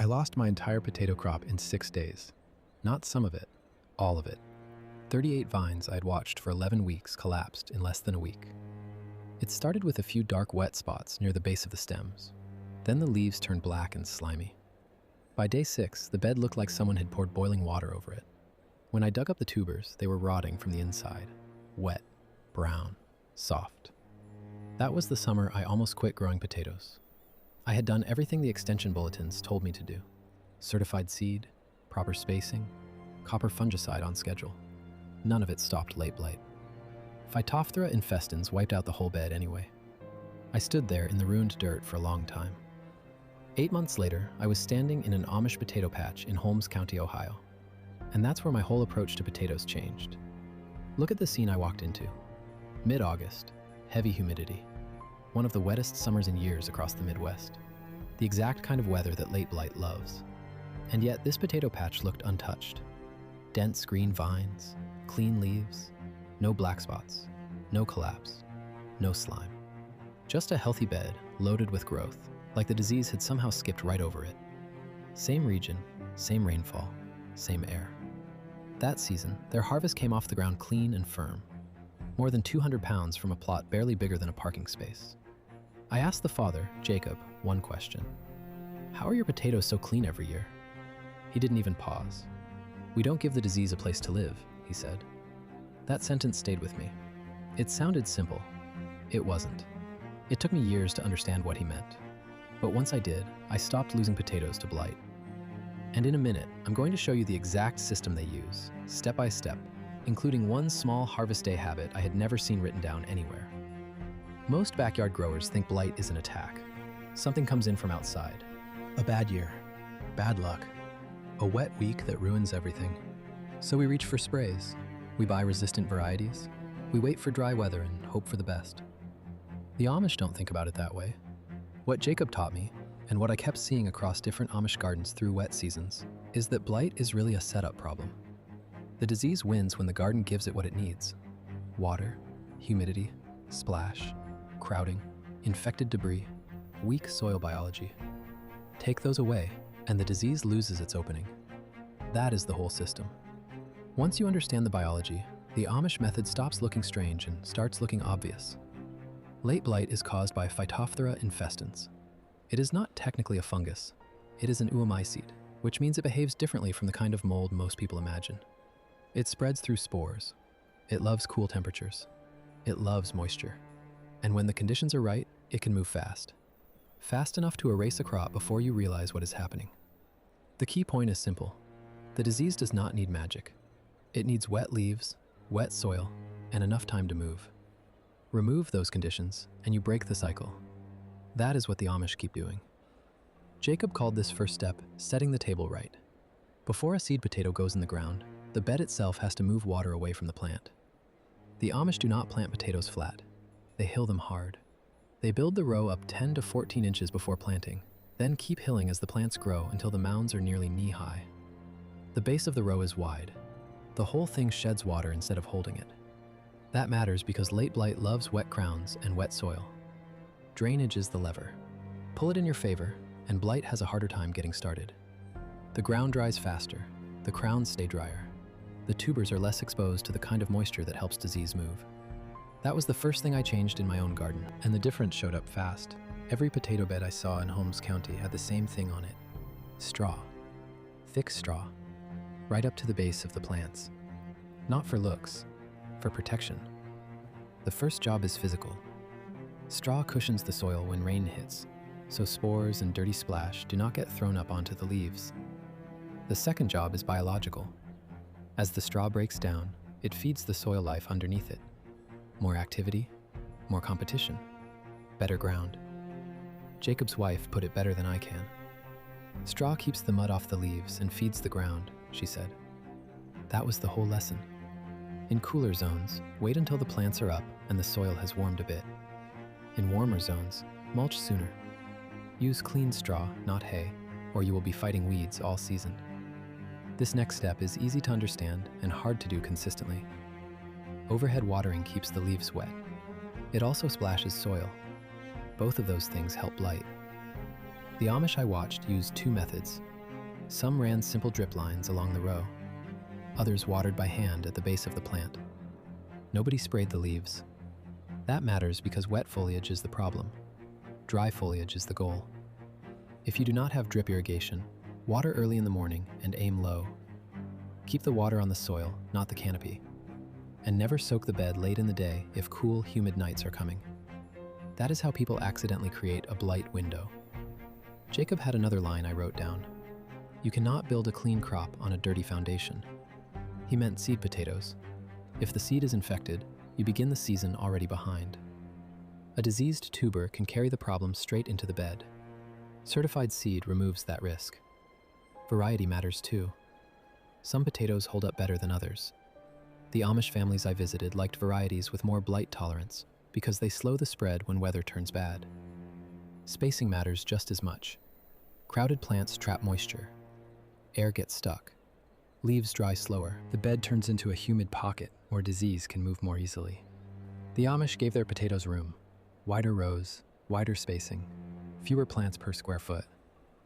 I lost my entire potato crop in 6 days. Not some of it, all of it. 38 vines I'd watched for 11 weeks collapsed in less than a week. It started with a few dark wet spots near the base of the stems. Then the leaves turned black and slimy. By day 6, the bed looked like someone had poured boiling water over it. When I dug up the tubers, they were rotting from the inside. Wet, brown, soft. That was the summer I almost quit growing potatoes. I had done everything the extension bulletins told me to do. Certified seed, proper spacing, copper fungicide on schedule. None of it stopped late blight. Phytophthora infestans wiped out the whole bed anyway. I stood there in the ruined dirt for a long time. 8 months later, I was standing in an Amish potato patch in Holmes County, Ohio. And that's where my whole approach to potatoes changed. Look at the scene I walked into. Mid-August, heavy humidity. One of the wettest summers in years across the Midwest. The exact kind of weather that late blight loves. And yet this potato patch looked untouched. Dense green vines, clean leaves, no black spots, no collapse, no slime. Just a healthy bed loaded with growth, like the disease had somehow skipped right over it. Same region, same rainfall, same air. That season, their harvest came off the ground clean and firm. More than 200 pounds from a plot barely bigger than a parking space. I asked the father, Jacob, one question. How are your potatoes so clean every year? He didn't even pause. We don't give the disease a place to live, he said. That sentence stayed with me. It sounded simple. It wasn't. It took me years to understand what he meant. But once I did, I stopped losing potatoes to blight. And in a minute, I'm going to show you the exact system they use, step by step, including one small harvest day habit I had never seen written down anywhere. Most backyard growers think blight is an attack. Something comes in from outside. A bad year, bad luck, a wet week that ruins everything. So we reach for sprays. We buy resistant varieties. We wait for dry weather and hope for the best. The Amish don't think about it that way. What Jacob taught me, and what I kept seeing across different Amish gardens through wet seasons, is that blight is really a setup problem. The disease wins when the garden gives it what it needs. Water, humidity, splash, crowding, infected debris, weak soil biology. Take those away, and the disease loses its opening. That is the whole system. Once you understand the biology, the Amish method stops looking strange and starts looking obvious. Late blight is caused by Phytophthora infestans. It is not technically a fungus. It is an oomycete, which means it behaves differently from the kind of mold most people imagine. It spreads through spores. It loves cool temperatures. It loves moisture. And when the conditions are right, it can move fast. Fast enough to erase a crop before you realize what is happening. The key point is simple. The disease does not need magic. It needs wet leaves, wet soil, and enough time to move. Remove those conditions, and you break the cycle. That is what the Amish keep doing. Jacob called this first step setting the table right. Before a seed potato goes in the ground, the bed itself has to move water away from the plant. The Amish do not plant potatoes flat. They hill them hard. They build the row up 10 to 14 inches before planting, then keep hilling as the plants grow until the mounds are nearly knee-high. The base of the row is wide. The whole thing sheds water instead of holding it. That matters because late blight loves wet crowns and wet soil. Drainage is the lever. Pull it in your favor, and blight has a harder time getting started. The ground dries faster. The crowns stay drier. The tubers are less exposed to the kind of moisture that helps disease move. That was the first thing I changed in my own garden, and the difference showed up fast. Every potato bed I saw in Holmes County had the same thing on it. Straw. Thick straw. Right up to the base of the plants. Not for looks, for protection. The first job is physical. Straw cushions the soil when rain hits, so spores and dirty splash do not get thrown up onto the leaves. The second job is biological. As the straw breaks down, it feeds the soil life underneath it. More activity, more competition, better ground. Jacob's wife put it better than I can. Straw keeps the mud off the leaves and feeds the ground, she said. That was the whole lesson. In cooler zones, wait until the plants are up and the soil has warmed a bit. In warmer zones, mulch sooner. Use clean straw, not hay, or you will be fighting weeds all season. This next step is easy to understand and hard to do consistently. Overhead watering keeps the leaves wet. It also splashes soil. Both of those things help blight. The Amish I watched used two methods, Some ran simple drip lines along the row. Others watered by hand at the base of the plant. Nobody sprayed the leaves. That matters because wet foliage is the problem. Dry foliage is the goal. If you do not have drip irrigation, water early in the morning and aim low. Keep the water on the soil, not the canopy. And never soak the bed late in the day if cool, humid nights are coming. That is how people accidentally create a blight window. Jacob had another line I wrote down. You cannot build a clean crop on a dirty foundation. He meant seed potatoes. If the seed is infected, you begin the season already behind. A diseased tuber can carry the problem straight into the bed. Certified seed removes that risk. Variety matters too. Some potatoes hold up better than others. The Amish families I visited liked varieties with more blight tolerance because they slow the spread when weather turns bad. Spacing matters just as much. Crowded plants trap moisture. Air gets stuck. Leaves dry slower. The bed turns into a humid pocket where disease can move more easily. The Amish gave their potatoes room. Wider rows, wider spacing, fewer plants per square foot,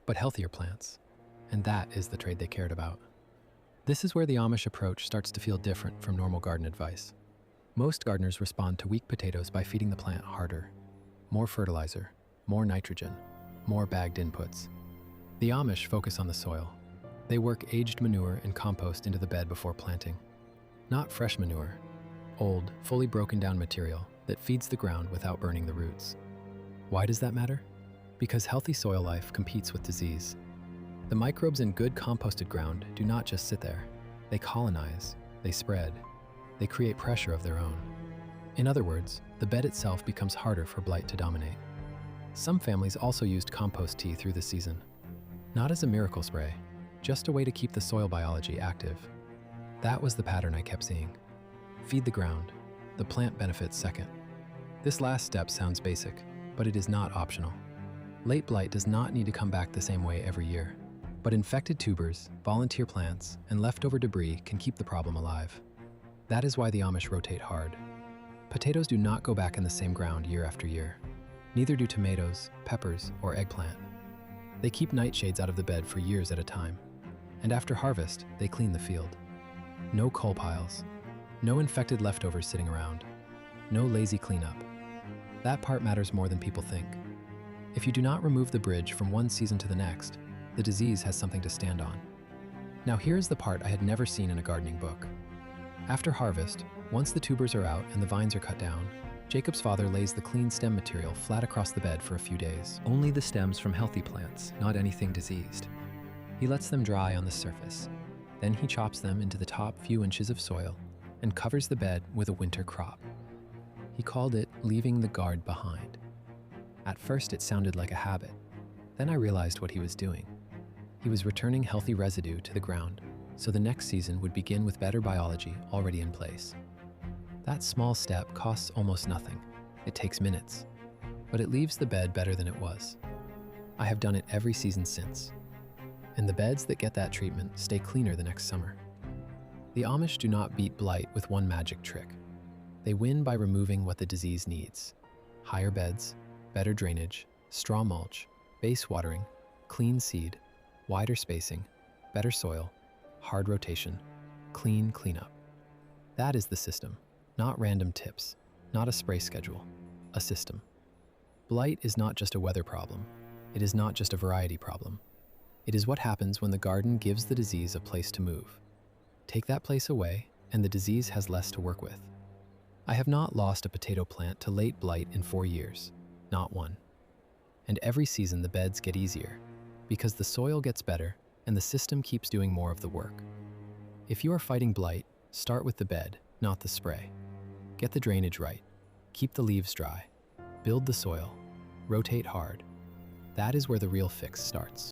but healthier plants. And that is the trade they cared about. This is where the Amish approach starts to feel different from normal garden advice. Most gardeners respond to weak potatoes by feeding the plant harder. More fertilizer, more nitrogen, more bagged inputs. The Amish focus on the soil. They work aged manure and compost into the bed before planting. Not fresh manure, old, fully broken down material that feeds the ground without burning the roots. Why does that matter? Because healthy soil life competes with disease. The microbes in good composted ground do not just sit there. They colonize, they spread, they create pressure of their own. In other words, the bed itself becomes harder for blight to dominate. Some families also used compost tea through the season. Not as a miracle spray, just a way to keep the soil biology active. That was the pattern I kept seeing. Feed the ground, the plant benefits second. This last step sounds basic, but it is not optional. Late blight does not need to come back the same way every year. But infected tubers, volunteer plants, and leftover debris can keep the problem alive. That is why the Amish rotate hard. Potatoes do not go back in the same ground year after year. Neither do tomatoes, peppers, or eggplant. They keep nightshades out of the bed for years at a time. And after harvest, they clean the field. No coal piles. No infected leftovers sitting around. No lazy cleanup. That part matters more than people think. If you do not remove the bridge from one season to the next, the disease has something to stand on. Now here's the part I had never seen in a gardening book. After harvest, once the tubers are out and the vines are cut down, Jacob's father lays the clean stem material flat across the bed for a few days. Only the stems from healthy plants, not anything diseased. He lets them dry on the surface. Then he chops them into the top few inches of soil and covers the bed with a winter crop. He called it leaving the guard behind. At first it sounded like a habit. Then I realized what he was doing. He was returning healthy residue to the ground, so the next season would begin with better biology already in place. That small step costs almost nothing. It takes minutes, but it leaves the bed better than it was. I have done it every season since, and the beds that get that treatment stay cleaner the next summer. The Amish do not beat blight with one magic trick. They win by removing what the disease needs: higher beds, better drainage, straw mulch, base watering, clean seed, wider spacing, better soil, hard rotation, clean cleanup. That is the system, not random tips, not a spray schedule, a system. Blight is not just a weather problem. It is not just a variety problem. It is what happens when the garden gives the disease a place to move. Take that place away, and the disease has less to work with. I have not lost a potato plant to late blight in 4 years, not one. And every season the beds get easier, because the soil gets better and the system keeps doing more of the work. If you are fighting blight, start with the bed, not the spray. Get the drainage right, keep the leaves dry, build the soil, rotate hard. That is where the real fix starts.